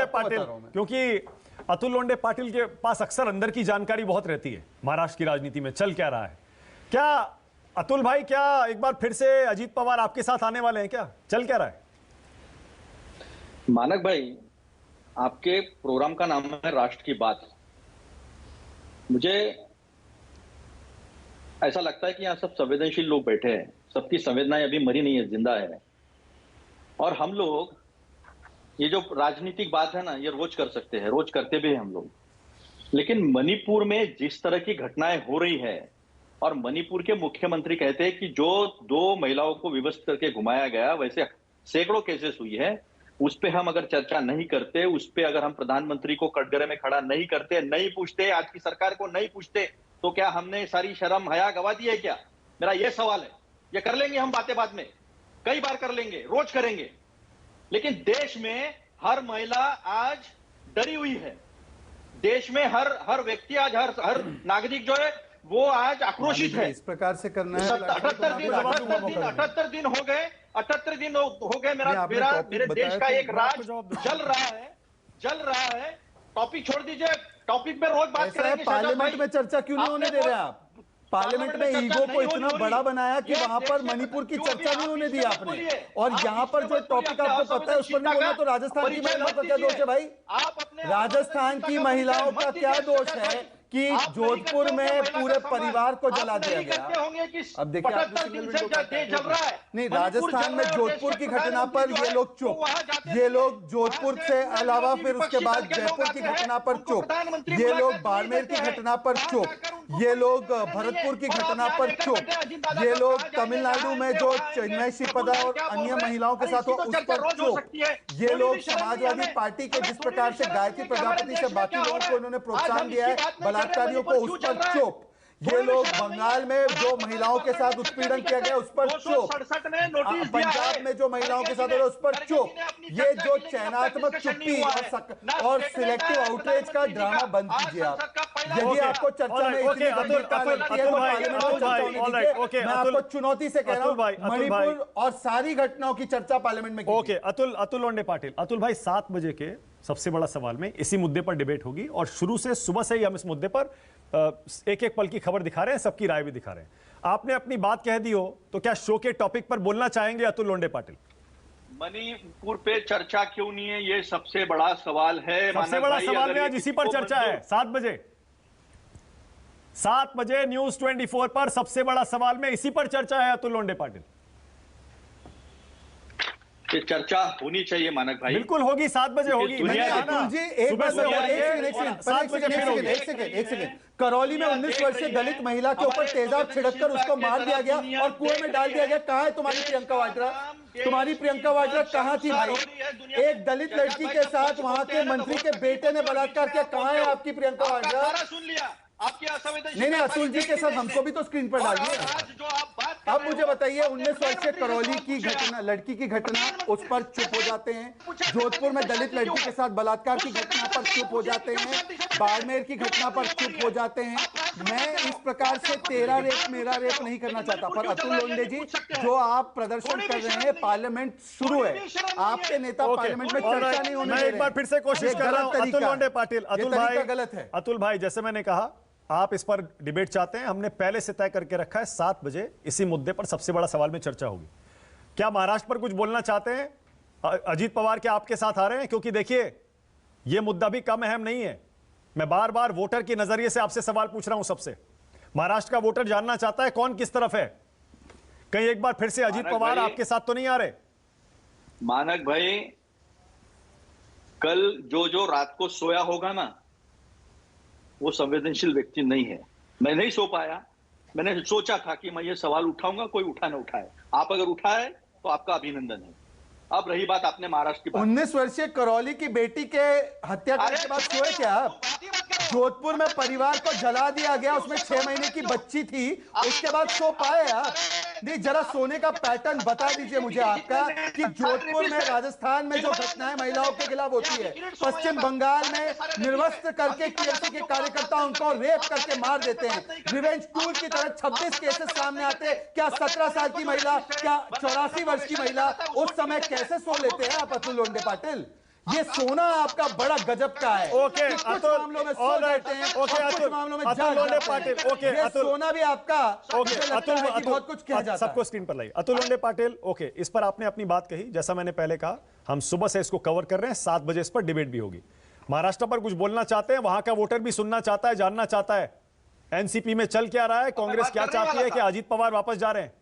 लोंडे पाटिल, क्योंकि अतुल लोंडे पाटिल के पास अक्सर अंदर की जानकारी बहुत रहती है महाराष्ट्र की राजनीति में चल क्या रहा है। क्या अतुल भाई, क्या एक बार फिर से अजीत पवार आपके साथ आने वाले हैं? क्या चल क्या रहा है? मानक भाई, आपके प्रोग्राम का नाम है राष्ट्र की बात। मुझे ऐसा लगता है कि यहाँ सब संवेदनशील लोग बैठे हैं, सबकी संवेदनाएं अभी मरी नहीं है, जिंदा है। और हम लोग ये जो राजनीतिक बात है ना, ये रोज कर सकते हैं, रोज करते भी हैं हम लोग। लेकिन मणिपुर में जिस तरह की घटनाएं हो रही है, और मणिपुर के मुख्यमंत्री कहते हैं कि जो 2 महिलाओं को विवश करके घुमाया गया, वैसे सैकड़ों केसेस हुई है, उस पे हम अगर चर्चा नहीं करते, उस पे अगर हम प्रधानमंत्री को कटघरे में खड़ा नहीं करते, नहीं पूछते, आज की सरकार को नहीं पूछते, तो क्या हमने सारी शर्म हया गवा दी है क्या? मेरा ये सवाल है। ये कर लेंगे हम बातें बाद में, कई बार कर लेंगे, रोज करेंगे, लेकिन देश में हर महिला आज डरी हुई है। देश में हर व्यक्ति आज, हर नागरिक जो है वो आज आक्रोशित है। इस प्रकार से करना है। 78 दिन हो गए, 78 दिन हो गए। मेरे देश का एक राज जल रहा है। टॉपिक छोड़ दीजिए, टॉपिक पे रोज बात करेंगे। पार्लियामेंट में चर्चा क्यों नहीं होने दे रहे आप? पार्लियामेंट में ईगो को इतना बड़ा बनाया कि वहां पर मणिपुर की चर्चा नहीं होने दी आपने, और यहाँ पर जो टॉपिक आपको पता है उस पर नहीं बोला, तो राजस्थान की महिलाओं का क्या दोष है भाई? राजस्थान की महिलाओं का क्या दोष है कि जोधपुर में पूरे परिवार को जला दिया गया? अब देखिए, नहीं, राजस्थान में जोधपुर की घटना पर ये लोग चुप, ये लोग जोधपुर से अलावा फिर उसके बाद जयपुर की घटना पर चुप, ये लोग बाड़मेर की घटना पर चुप, ये लोग भरतपुर की घटना पर चुप, ये लोग तमिलनाडु में जो चिन्मय श्रीपदा और अन्य महिलाओं के साथ हो उस पर चुप, ये लोग समाजवादी पार्टी के जिस प्रकार से गायत्री प्रजापति से बाकी लोगों को इन्होंने प्रोत्साहन दिया है, बलात्कारियों को उस पर चुप, ये लोग बंगाल में जो महिलाओं के साथ उत्पीड़न किया गया उस पर चुप, पंजाब में जो महिलाओं के साथ हो रहा उस पर चुप। ये जो चयनात्मक चुप्पी और सिलेक्टिव आउटरीच का ड्रामा बंद कीजिए आप। यदि आपको चर्चा में इतनी गंभीरता लगती है तो पार्लियामेंट में चर्चा होनी चाहिए। मैं आपको चुनौती से कह रहा हूं, मणिपुर और सारी घटनाओं की चर्चा पार्लियामेंट में कीजिए। अतुल लोंडे पाटिल, अतुल भाई 7 बजे के सबसे बड़ा सवाल में इसी मुद्दे पर डिबेट होगी, और शुरू से सुबह से ही हम इस मुद्दे पर एक एक पल की खबर दिखा रहे हैं, सबकी राय भी दिखा रहे हैं। आपने अपनी बात कह दी हो तो क्या शो के टॉपिक पर बोलना चाहेंगे अतुल लोंडे पाटिल? मणिपुर पे चर्चा क्यों नहीं है, ये सबसे बड़ा सवाल है। सबसे बड़ा सवाल में आज इसी पर चर्चा है। 7 बजे न्यूज 24 पर सबसे बड़ा सवाल में इसी पर चर्चा है अतुल लोंडे पाटिल। चर्चा होनी चाहिए मानक भाई, बिल्कुल होगी, 7 बजे होगी। एक सेकंड, करौली में 19 वर्षीय दलित महिला के ऊपर तेजाब छिड़ककर उसको मार दिया गया और कुएं में डाल दिया गया। कहां है तुम्हारी प्रियंका वाड्रा? तुम्हारी प्रियंका वाड्रा कहां थी भाई? एक दलित लड़की के साथ वहां के मंत्री के बेटे ने बलात्कार किया, कहां है आपकी प्रियंका वाड्रा? सुन लिया आपकी नहीं, अतुल जी के साथ हमको भी तो स्क्रीन पर डालिए। अब मुझे बताइए, 19 वर्षीय करौली की घटना, लड़की की घटना, उस पर चुप हो जाते हैं। जोधपुर में दलित लड़की के साथ बलात्कार की घटना पर चुप हो जाते हैं। बाड़मेर की घटना पर चुप हो जाते हैं। मैं इस प्रकार से तेरा रेप मेरा रेप नहीं करना चाहता, पर अतुल लोंडे जी, जो आप प्रदर्शन कर रहे हैं, पार्लियामेंट शुरू है, आपके नेता पार्लियामेंट में चर्चा नहीं होने दे रहे। एक बार फिर से कोशिश कर रहा हूं अतुल लोंडे पाटिल। अतुल भाई गलत है। अतुल भाई, जैसे मैंने कहा, आप इस पर डिबेट चाहते हैं, हमने पहले से तय करके रखा है 7 बजे इसी मुद्दे पर सबसे बड़ा सवाल में चर्चा होगी। क्या महाराष्ट्र पर कुछ बोलना चाहते हैं? अजीत पवार क्या आपके साथ आ रहे हैं? क्योंकि देखिए, यह मुद्दा भी कम अहम नहीं है। मैं बार बार वोटर के नजरिए से आपसे सवाल पूछ रहा हूं। सबसे महाराष्ट्र का वोटर जानना चाहता है कौन किस तरफ है। कहीं एक बार फिर से अजीत पवार आपके साथ तो नहीं आ रहे? मानक भाई, कल जो रात को सोया होगा ना, वो संवेदनशील व्यक्ति नहीं है। मैं नहीं सो पाया। मैंने सोचा था कि मैं ये सवाल उठाऊंगा, कोई उठा ना उठाए। आप अगर उठाए तो आपका अभिनंदन है। अब रही बात आपने महाराष्ट्र की बात, 19 वर्षीय करौली की बेटी के हत्या करने के बाद सोए क्या आप? जोधपुर में परिवार को जला दिया गया, उसमें 6 महीने की बच्ची थी, उसके बाद सो पाए आप? नहीं, जरा सोने का पैटर्न बता दीजिए मुझे आपका, कि जोधपुर में, राजस्थान में जो घटनाएं महिलाओं के खिलाफ होती है, पश्चिम बंगाल में निर्वस्त्र करके टीएमसी के कार्यकर्ता उनको रेप करके मार देते हैं, रिवेंज टूर की तरह 26 केसेस सामने आते हैं। क्या 17 साल की महिला, क्या 84 वर्ष की महिला उस समय कैसे सो लेते हैं आप अतुल लोंडे पाटिल? ये सोना आपका बड़ा गजब का है। ओके, कुछ अतुल, मामलों में all सो right, जाते हैं, ओके, और कुछ अतुल, मामलों में अतुल जाग लोंडे जाते पाटिल, हैं। ओके, ये अतुल, सोना भी आपका ओके, मुझे लगता अतुल, है कि अतुल, बहुत कुछ किया जाता है। सबको स्क्रीन पर लाइए। अतुल लोंडे पाटिल, ओके, इस पर आपने अपनी बात कही। जैसा मैंने पहले कहा, हम सुबह से इसको कवर कर रहे हैं, 7 बजे इस पर डिबेट भी होगी। महाराष्ट्र पर कुछ बोलना चाहते हैं, वहां का वोटर भी सुनना चाहता है, जानना चाहता है एनसीपी में चल क्या रहा है, कांग्रेस क्या चाहती है कि अजीत पवार वापस जा रहे हैं।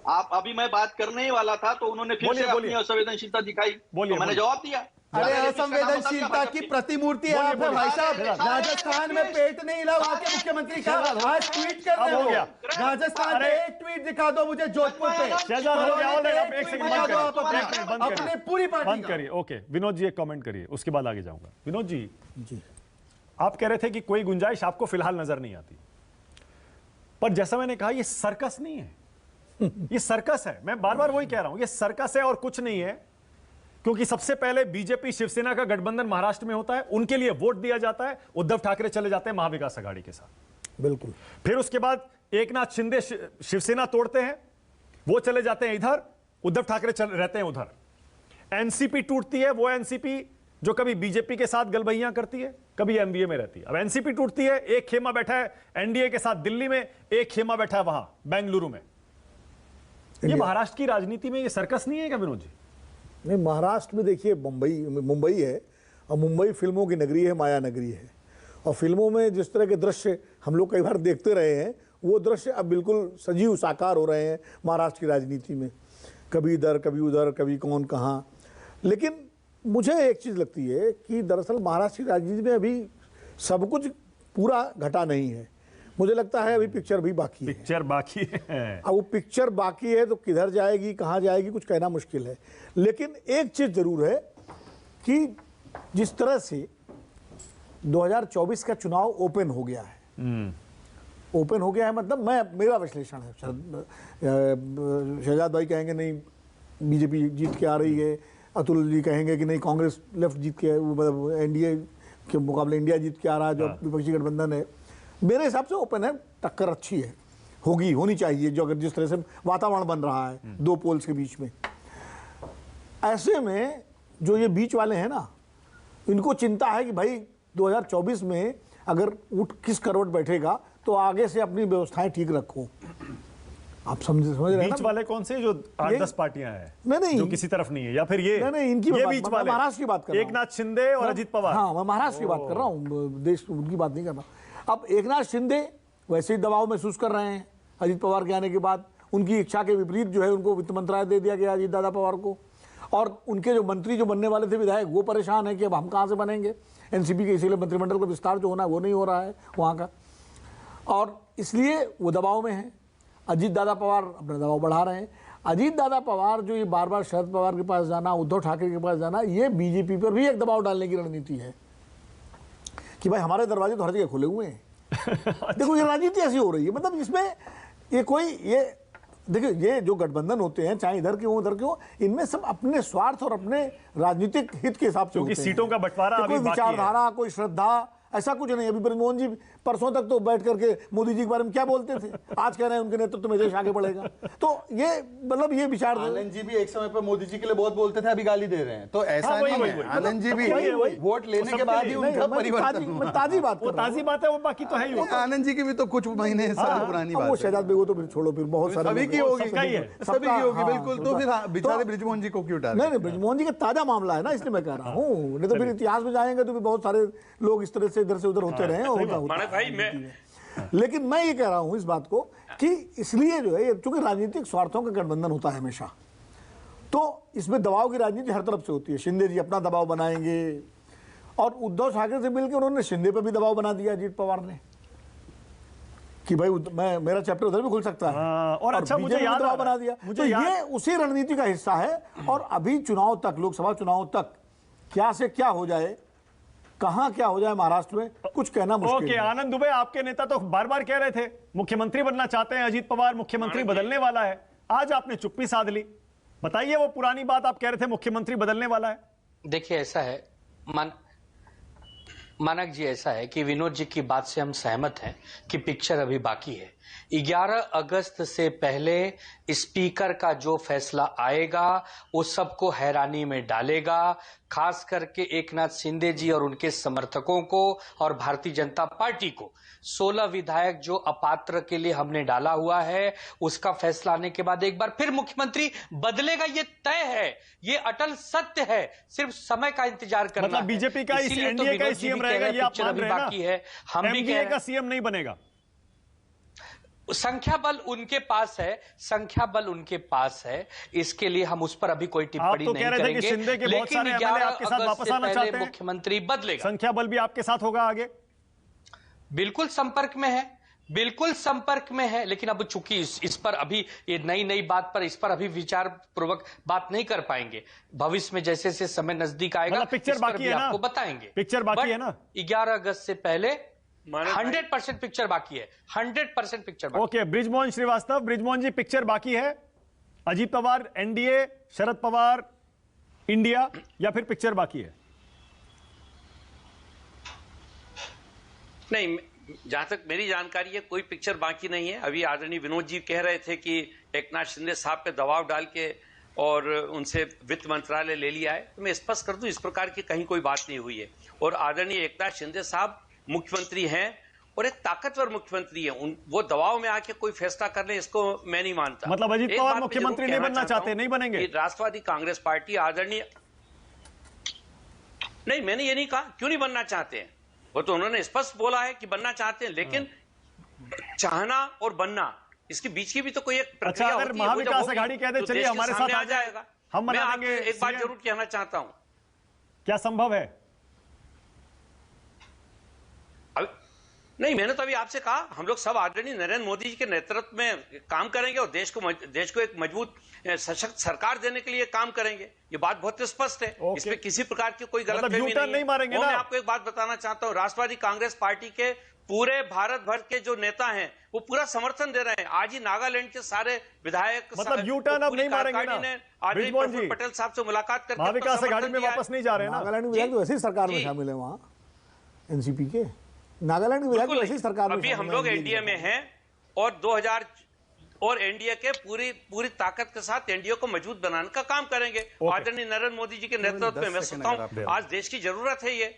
आप अभी मैं बात करने ही वाला था, तो उन्होंने फिर से अपनी असंवेदनशीलता दिखाई, बोलिए, तो मैंने जवाब दिया। अरे मैंने जिसका नाम बता दिया असंवेदनशीलता की भाजपा प्रतिमूर्ति है आप, भाई साहब। राजस्थान में पेट नहीं हिला वहां के मुख्यमंत्री का, आज ट्वीट कर रहे अब हो हो। गया। राजस्थान में एक ट्वीट दिखा दो मुझे जोधपुर पे। शहजाद हो गया, ऑलरेडी, अब एक सेकंड बंद दिखा दो आप करिए, बंद अपने करिए, पूरी बंद पार्टी का। करिए। ओके, विनोद जी एक कमेंट करिए, उसके बाद आगे जाऊंगा। विनोद जी, जी आप कह रहे थे कि कोई गुंजाइश आपको फिलहाल नजर नहीं आती, पर जैसा मैंने कहा, ये सर्कस नहीं है, ये सर्कस है। मैं बार बार वही कह रहा हूं, ये सर्कस है और कुछ नहीं है। क्योंकि सबसे पहले बीजेपी शिवसेना का गठबंधन महाराष्ट्र में होता है, उनके लिए वोट दिया जाता है, उद्धव ठाकरे चले जाते हैं महाविकास आघाड़ी के साथ। बिल्कुल। फिर उसके बाद एकनाथ शिंदे शिवसेना तोड़ते हैं, वो चले जाते हैं इधर, उद्धव ठाकरे रहते हैं उधर। एनसीपी टूटती है, वो एनसीपी जो कभी बीजेपी के साथ गलबैयां करती है, कभी एमवीए में रहती है। अब एनसीपी टूटती है, एक खेमा बैठा है एनडीए के साथ दिल्ली में, एक खेमा बैठा है वहां बेंगलुरु में। ये महाराष्ट्र की राजनीति में ये सर्कस नहीं है क्या विनोद जी? नहीं, महाराष्ट्र में देखिए मुंबई है, और मुंबई फिल्मों की नगरी है, माया नगरी है। और फिल्मों में जिस तरह के दृश्य हम लोग कई बार देखते रहे हैं, वो दृश्य अब बिल्कुल सजीव साकार हो रहे हैं महाराष्ट्र की राजनीति में। कभी इधर, कभी उधर, कभी कौन कहाँ। लेकिन मुझे एक चीज़ लगती है कि दरअसल महाराष्ट्र की राजनीति में अभी सब कुछ पूरा घटा नहीं है। मुझे लगता है अभी पिक्चर भी बाकी है। पिक्चर बाकी है। अब वो पिक्चर बाकी है तो किधर जाएगी, कहाँ जाएगी, कुछ कहना मुश्किल है। लेकिन एक चीज़ जरूर है कि जिस तरह से 2024 का चुनाव ओपन हो गया है, ओपन हो गया है मतलब मेरा विश्लेषण है। शहजाद भाई कहेंगे नहीं बीजेपी जीत के आ रही है, अतुल जी कहेंगे कि नहीं कांग्रेस लेफ्ट जीत के, मतलब एनडीए के मुकाबले इंडिया जीत के आ रहा है, जो विपक्षी गठबंधन है। मेरे हिसाब से ओपन है, टक्कर अच्छी है, होनी चाहिए, जो अगर जिस तरह से वातावरण बन रहा है दो पोल्स के बीच में। ऐसे में जो ये बीच वाले हैं ना, इनको चिंता है कि भाई 2024 में अगर ऊँट किस करवट बैठेगा, तो आगे से अपनी व्यवस्थाएं ठीक रखो। आप समझ रहे हैं बीच ना? वाले कौन से? जो 8-10 पार्टियां हैं, नहीं, जो किसी तरफ नहीं है, या फिर ये नहीं, इनकी ये बात- बीच मैं वाले महाराष्ट्र की बात कर रहा हूं। एकनाथ शिंदे और अजित पवार। हाँ, मैं महाराष्ट्र की बात कर रहा हूँ, देश उनकी बात नहीं कर रहा। अब एकनाथ शिंदे वैसे ही दबाव महसूस कर रहे हैं अजित पवार के आने के बाद। उनकी इच्छा के विपरीत जो है उनको वित्त मंत्रालय दे दिया गया अजित दादा पवार को, और उनके जो मंत्री जो बनने वाले थे विधायक, वो परेशान है कि अब हम कहाँ से बनेंगे। एनसीपी के इसीलिए मंत्रिमंडल का विस्तार जो होना है वो नहीं हो रहा है वहाँ का, और इसलिए वो दबाव में है। अजीत दादा पवार अपना दबाव बढ़ा रहे हैं। अजीत दादा पवार जो ये बार बार शरद पवार के पास जाना, उद्धव ठाकरे के पास जाना, ये बीजेपी पर भी एक दबाव डालने की रणनीति है कि भाई हमारे दरवाजे तो हर जगह खुले हुए हैं। देखो ये राजनीति ऐसी हो रही है, मतलब इसमें ये देखिए, ये जो गठबंधन होते हैं, चाहे इधर के हो उधर के हो, इनमें सब अपने स्वार्थ और अपने राजनीतिक हित के हिसाब से क्योंकि होते हैं। सीटों का बंटवारा कि अभी कोई बाकी है। विचारधारा, कोई श्रद्धा, ऐसा कुछ नहीं। अभी ब्रजमोहन जी परसों तक तो बैठ करके मोदी जी के बारे में क्या बोलते थे, आज कह रहे हैं उनके नेतृत्व में देश आगे बढ़ेगा। तो ये मतलब ये विचार, आनंद जी भी एक समय पर मोदी जी के लिए बहुत बोलते थे, अभी गाली दे रहे हैं। तो ऐसा हाँ, वही, नहीं वही। है, आनंद जी भी वही। वोट लेने के बाद ही उनका परिवर्तन हुआ। ताजी बात वो कर रहा हूं। ताजी बात है, वो बाकी तो है ही। आनंद जी की भी तो कुछ महीने साल पुरानी अब वो बात है। शहजाद बेगम तो फिर छोड़ो, फिर बहुत सारे सभी की लोग- होगी, सबका ही है। सभी की होगी, हाँ, बिल्कुल। तो फिर बेचारे ब्रिजमोहन जी को क्यों डाल? नहीं, ब्रजमोहन जी का ताजा मामला है ना, इसलिए मैं कह रहा हूँ। नहीं तो फिर इतिहास में जाएंगे तो फिर बहुत सारे लोग इस तरह से इधर से उधर होते रहे, होता है। लेकिन मैं ये कह रहा हूं इस बात को कि इसलिए जो है, चूंकि राजनीतिक स्वार्थों का गठबंधन होता है हमेशा, तो इसमें दबाव की राजनीति हर तरफ से होती है। शिंदे जी अपना दबाव बनाएंगे, और उद्धव ठाकरे से मिलकर उन्होंने शिंदे पर भी दबाव बना दिया अजीत पवार ने कि भाई मेरा चैप्टर उधर भी खुल सकता है। और अच्छा, मुझे बीजेपी ने याद दबाव आ रहा बना है, दिया। मुझे तो याद- ये उसी रणनीति का हिस्सा है। और अभी चुनाव तक, लोकसभा चुनाव तक क्या से क्या हो जाए, कहां क्या हो जाए महाराष्ट्र में, कुछ कहना मुश्किल ओके, है। आनंद दुबे, आपके नेता तो बार बार कह रहे थे मुख्यमंत्री बनना चाहते हैं अजीत पवार, मुख्यमंत्री बदलने वाला है। आज आपने चुप्पी साध ली। बताइए, वो पुरानी बात आप कह रहे थे मुख्यमंत्री बदलने वाला है। देखिए, ऐसा है, मानक जी, ऐसा है कि विनोद जी की बात से हम सहमत हैं कि पिक्चर अभी बाकी है। 11 अगस्त से पहले स्पीकर का जो फैसला आएगा वो सबको हैरानी में डालेगा, खास करके एकनाथ शिंदे जी और उनके समर्थकों को और भारतीय जनता पार्टी को। 16 विधायक जो अपात्र के लिए हमने डाला हुआ है, उसका फैसला आने के बाद एक बार फिर मुख्यमंत्री बदलेगा, ये तय है, ये अटल सत्य है, सिर्फ समय का इंतजार करना मतलब बीजेपी का इस इसीलिए तो एनडीए का विनोद जी सीएम भी कह रहेगा, रहे ये हैं आप पिक्चर मान अभी रहे हैं ना? बाकी है। हम भी कह एनडीए रहे का हैं सीएम नहीं बनेगा। संख्या बल उनके पास है, संख्या बल उनके पास है, इसके लिए हम उस पर अभी कोई टिप्पणी तो नहीं कह रहे थे कि करेंगे। शिंदे के बहुत लेकिन सारे एमएलए 11 आपके साथ अगस्त वापस से आना पहले चाहते हैं। मुख्यमंत्री बदलेगा। संख्या बल भी आपके साथ होगा आगे? बिल्कुल संपर्क में है, बिल्कुल संपर्क में है, लेकिन अब चूंकि इस पर अभी ये नई बात पर इस पर अभी विचार पूर्वक बात नहीं कर पाएंगे। भविष्य में जैसे जैसे समय नजदीक आएगा मतलब पिक्चर इस पर बाकी भी है ना? आपको बताएंगे। पिक्चर बाकी है ना? 11 अगस्त से पहले 100% पिक्चर बाकी है, 100% पिक्चर बाकी। ओके, बृजमोहन श्रीवास्तव, बृजमोहन जी, पिक्चर बाकी है? अजीत पवार एनडीए, शरद पवार इंडिया, या फिर पिक्चर बाकी है? नहीं, जहां तक मेरी जानकारी है कोई पिक्चर बाकी नहीं है। अभी आदरणीय विनोद जी कह रहे थे कि एकनाथ शिंदे साहब पे दबाव डाल के और उनसे वित्त मंत्रालय ले लिया है, तो मैं स्पष्ट कर दूं इस प्रकार की कहीं कोई बात नहीं हुई है। और आदरणीय एकनाथ शिंदे साहब मुख्यमंत्री हैं और एक ताकतवर मुख्यमंत्री है, वो दबाव में आके कोई फैसला कर ले इसको मैं नहीं मानता। मतलब अजीत एक पवार बात मैं मुख्यमंत्री जरूर नहीं कहना बनना चाहता चाहते, हूं नहीं बनेंगे? कि राष्ट्रवादी कांग्रेस पार्टी आदरणीय, नहीं मैंने ये नहीं कहा क्यों नहीं बनना चाहते हैं, वो तो उन्होंने स्पष्ट बोला है कि बनना चाहते हैं, लेकिन चाहना और बनना इसके बीच की भी तो कोई एक प्रक्रिया अगर होती है। वो जब महाविकास होगी, अघाड़ी कह दे तो चलिए देश के हमारे सामने साथ आ जाएगा। हम मैं बना आपसे देंगे एक बात CM, जरूर कहना चाहता हूं, क्या संभव है? नहीं मैंने तो अभी आपसे कहा हम लोग सब आदरणीय नरेंद्र मोदी जी के नेतृत्व में काम करेंगे और देश को एक मजबूत सशक्त सरकार देने के लिए काम करेंगे, ये बात बहुत स्पष्ट है। ओके। इसमें किसी प्रकार की कोई मतलब गलतफहमी U-turn नहीं मारेंगे और ना? मैं आपको एक बात बताना चाहता हूं, राष्ट्रवादी कांग्रेस पार्टी के पूरे भारत भर के जो नेता हैं वो पूरा समर्थन दे रहे हैं। आज ही नागालैंड के सारे विधायक मतलब U-turn अब नहीं मारेंगे ना? आदरणीय बृजमोहन जी, प्रफुल्ल पटेल साहब से मुलाकात करके महाविकास अपना अघाड़ी में समर्थन दिया है। वापस नहीं जा रहे हैं ना? नागालैंड विधायक तो वैसे ही सरकार में जी। शामिल है, वहाँ एनसीपी के नागालैंड के विधायक तो वैसे ही सरकार में अभी हम शामिल लोग है, एनडीए में हैं और 2000 और एनडीए के पूरी ताकत के साथ एनडीए को मजबूत बनाने का काम करेंगे। आदरणीय नरेंद्र मोदी जी के नेतृत्व में मैं सोचता हूं आज देश की जरूरत है ये।